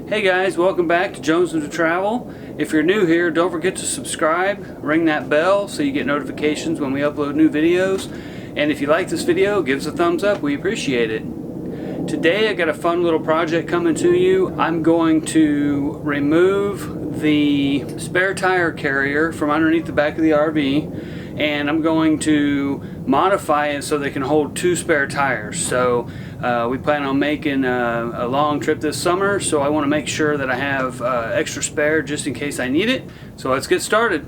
Hey guys, welcome back to Jones to Travel. If you're new here, don't forget to subscribe, ring that bell so you get notifications when we upload new videos. And if you like this video, give us a thumbs up, we appreciate it. Today I got a fun little project coming to you. I'm going to remove the spare tire carrier from underneath the back of the RV, and I'm going to modify it so they can hold 2 spare tires. So we plan on making a long trip this summer, so I want to make sure that I have extra spare just in case I need it. So let's get started.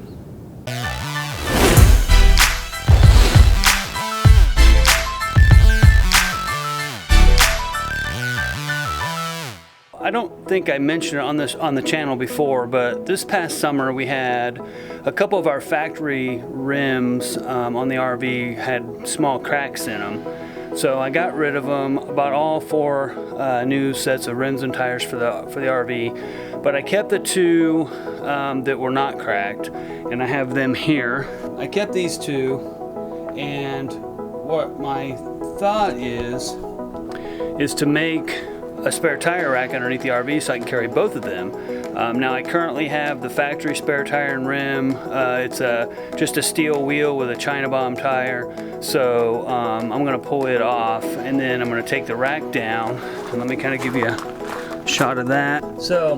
I don't think I mentioned it on the channel before, but this past summer we had a couple of our factory rims on the RV had small cracks in them. So I got rid of them, bought all 4 new sets of rims and tires for the RV, but I kept the 2 that were not cracked, and I have them here. I kept these 2, and what my thought is to make a spare tire rack underneath the RV so I can carry both of them. Now I currently have the factory spare tire and rim. It's just a steel wheel with a China bomb tire. So I'm going to pull it off, and then I'm going to take the rack down. And let me kind of give you a shot of that. So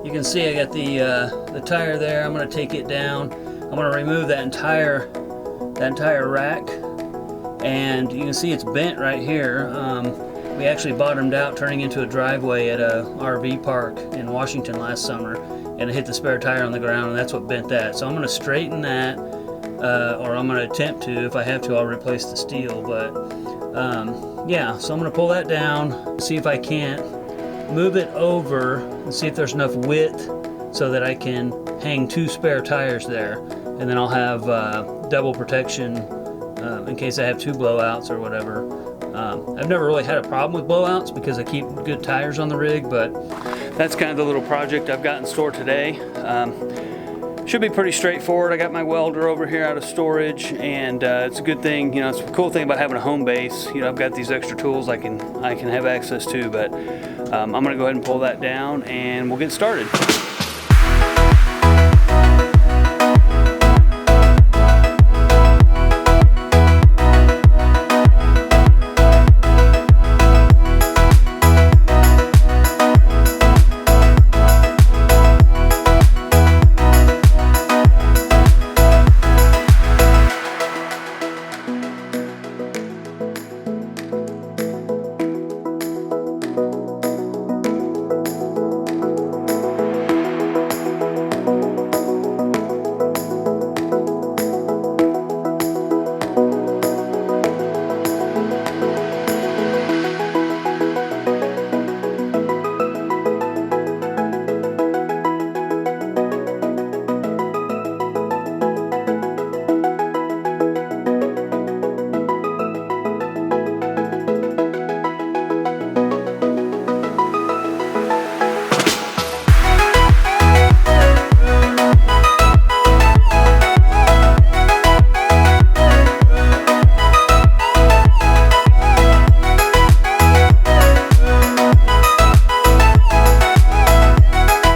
you can see I got the tire there. I'm going to take it down. I'm going to remove that entire rack, and you can see it's bent right here. We actually bottomed out turning into a driveway at a RV park in Washington last summer, and it hit the spare tire on the ground, and that's what bent that. So I'm going to straighten that, or I'm going to attempt to. If I have to, I'll replace the steel. But yeah, so I'm going to pull that down, see if I can't move it over and see if there's enough width so that I can hang 2 spare tires there, and then I'll have double protection in case I have 2 blowouts or whatever. I've never really had a problem with blowouts because I keep good tires on the rig, but that's kind of the little project I've got in store today. Should be pretty straightforward. I got my welder over here out of storage, and it's a good thing, you know, it's a cool thing about having a home base. You know, I've got these extra tools I can have access to, but I'm going to go ahead and pull that down and we'll get started.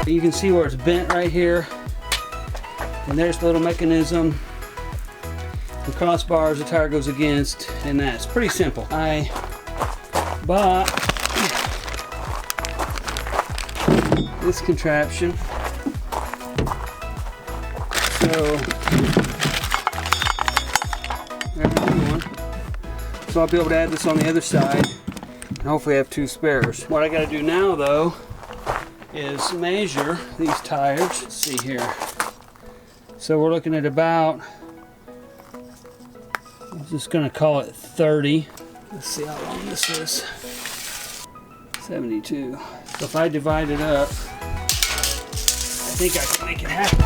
You can see where it's bent right here, and there's the little mechanism, the crossbars the tire goes against, and that's pretty simple. I bought this contraption, so I'll be able to add this on the other side and hopefully have 2 spares. What I got to do now though is measure these tires. Let's see here. So we're looking at about, I'm just going to call it 30. Let's see how long this is. 72. So if I divide it up, I think I can make it happen.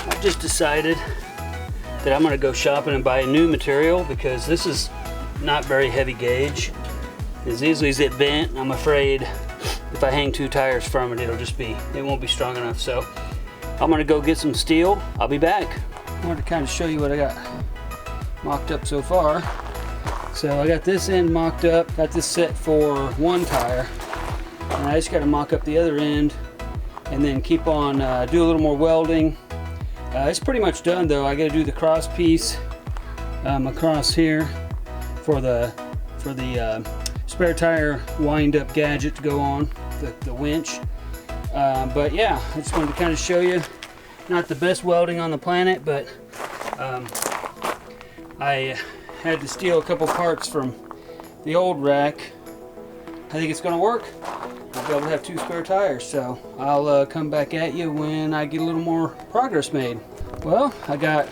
I just decided that I'm going to go shopping and buy a new material because this is not very heavy gauge. As easily as it bent, I'm afraid if I hang 2 tires from it, it won't be strong enough. So I'm gonna go get some steel. I'll be back. I wanted to kind of show you what I got mocked up so far. So I got this end mocked up, got this set for one tire, and I just got to mock up the other end and then keep on do a little more welding. It's pretty much done though. I got to do the cross piece across here for the spare tire wind up gadget to go on the winch. But yeah, I just wanted to kind of show you. Not the best welding on the planet, but I had to steal a couple parts from the old rack. I think it's gonna work. I'll be able to have 2 spare tires, so I'll come back at you when I get a little more progress made. Well, I got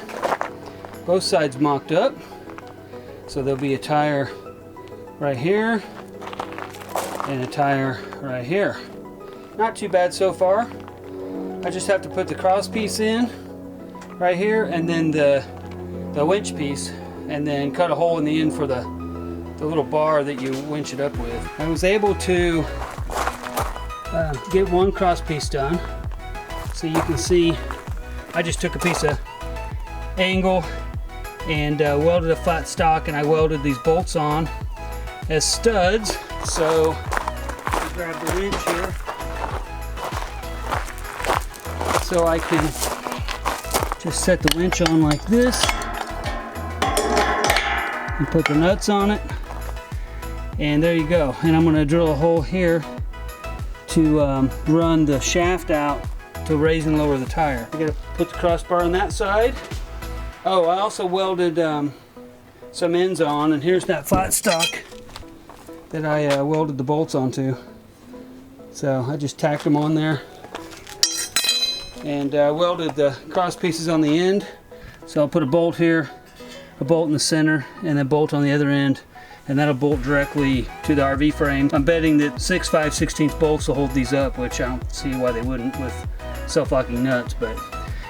both sides mocked up, so there'll be a tire right here and a tire right here. Not too bad so far. I just have to put the cross piece in right here, and then the winch piece, and then cut a hole in the end for the little bar that you winch it up with. I was able to get one cross piece done. So you can see I just took a piece of angle and welded a flat stock, and I welded these bolts on as studs. So I grab the winch here so I can just set the winch on like this and put the nuts on it, and there you go. And I'm going to drill a hole here to run the shaft out to raise and lower the tire. I got to put the crossbar on that side. Oh, I also welded some ends on, and here's that flat stock that I welded the bolts onto. So I just tacked them on there and welded the cross pieces on the end. So I'll put a bolt here, a bolt in the center, and a bolt on the other end, and that'll bolt directly to the RV frame. I'm betting that 6 5/16 bolts will hold these up, which I don't see why they wouldn't with self-locking nuts. But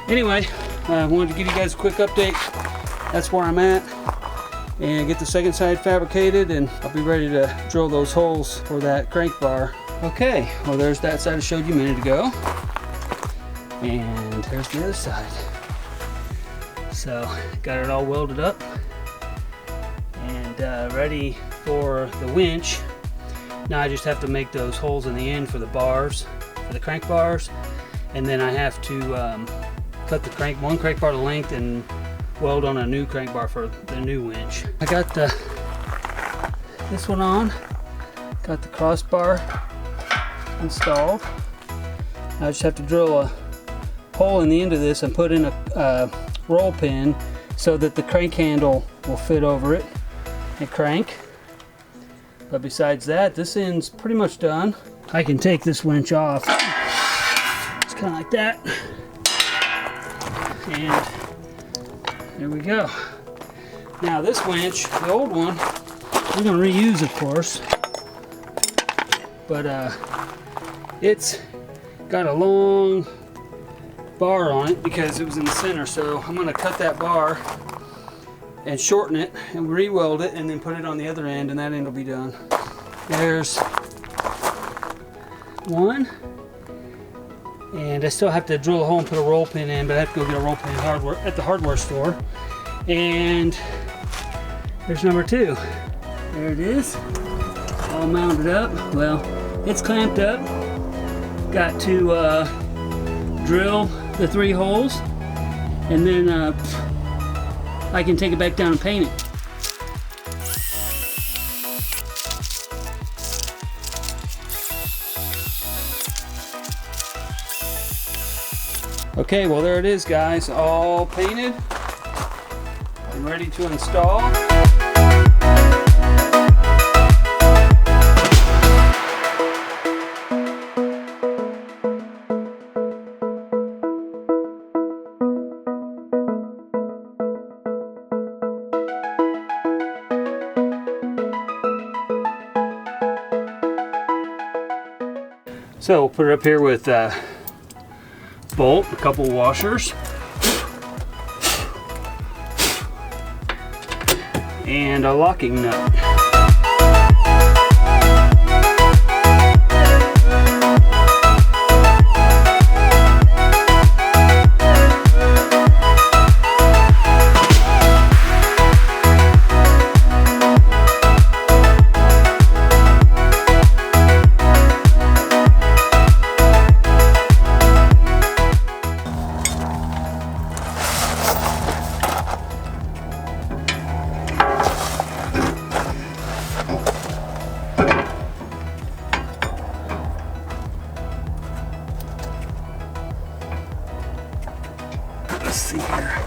anyway, I wanted to give you guys a quick update. That's where I'm at, and get the second side fabricated, and I'll be ready to drill those holes for that crank bar. Okay, well there's that side I showed you a minute ago, and there's the other side. So got it all welded up and ready for the winch. Now I just have to make those holes in the end for the bars, for the crank bars, and then I have to cut the one crank bar to length and weld on a new crank bar for the new winch. I got this one on, got the crossbar installed. I just have to drill a hole in the end of this and put in a roll pin so that the crank handle will fit over it and crank. But besides that, this end's pretty much done. I can take this winch off. It's kind of like that. And there we go. Now this winch, the old one, we're going to reuse, of course. But it's got a long bar on it because it was in the center, so I'm going to cut that bar and shorten it and re-weld it and then put it on the other end, and that end will be done. There's one, and I still have to drill a hole and put a roll pin in, but I have to go get a roll pin at the hardware store. And there's number 2. There it is, all mounted up. Well, it's clamped up. Got to drill the 3 holes, and then I can take it back down and paint it. Okay, well there it is, guys, all painted and ready to install. So we'll put it up here with bolt, a couple washers, and a locking nut. Let's see here.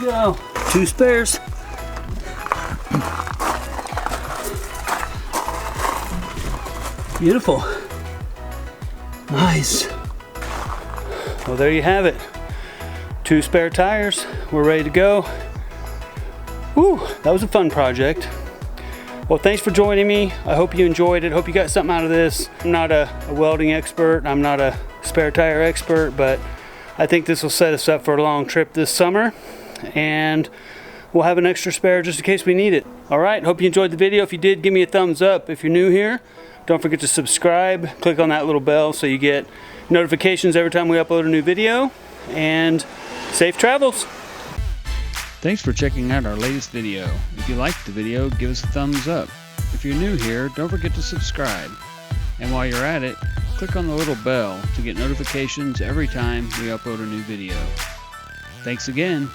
Go. 2 spares. Beautiful. Nice. Well, there you have it. 2 spare tires. We're ready to go. Whew, that was a fun project. Well, thanks for joining me. I hope you enjoyed it. Hope you got something out of this. I'm not a welding expert. I'm not a spare tire expert, but I think this will set us up for a long trip this summer. And we'll have an extra spare just in case we need it. All right, hope you enjoyed the video. If you did, give me a thumbs up. If you're new here, don't forget to subscribe. Click on that little bell so you get notifications every time we upload a new video. And safe travels. Thanks for checking out our latest video. If you liked the video, give us a thumbs up. If you're new here, don't forget to subscribe. And while you're at it, click on the little bell to get notifications every time we upload a new video. Thanks again.